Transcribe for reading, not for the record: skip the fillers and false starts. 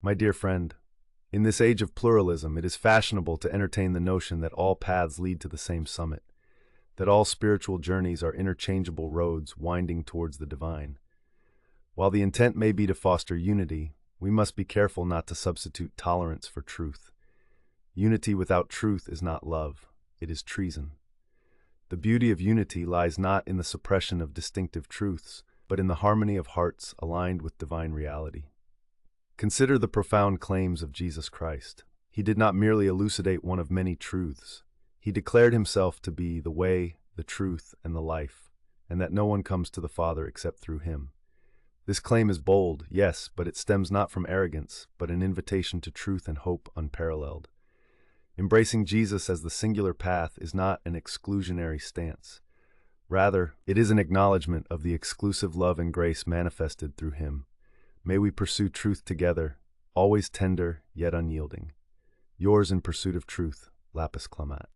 My dear friend, in this age of pluralism, it is fashionable to entertain the notion that all paths lead to the same summit, that all spiritual journeys are interchangeable roads winding towards the divine. While the intent may be to foster unity, we must be careful not to substitute tolerance for truth. Unity without truth is not love, it is treason. The beauty of unity lies not in the suppression of distinctive truths, but in the harmony of hearts aligned with divine reality. Consider the profound claims of Jesus Christ. He did not merely elucidate one of many truths. He declared himself to be the way, the truth, and the life, and that no one comes to the Father except through him. This claim is bold, yes, but it stems not from arrogance, but an invitation to truth and hope unparalleled. Embracing Jesus as the singular path is not an exclusionary stance. Rather, it is an acknowledgement of the exclusive love and grace manifested through him. May we pursue truth together, always tender yet unyielding. Yours in pursuit of truth, Lapis Clamat.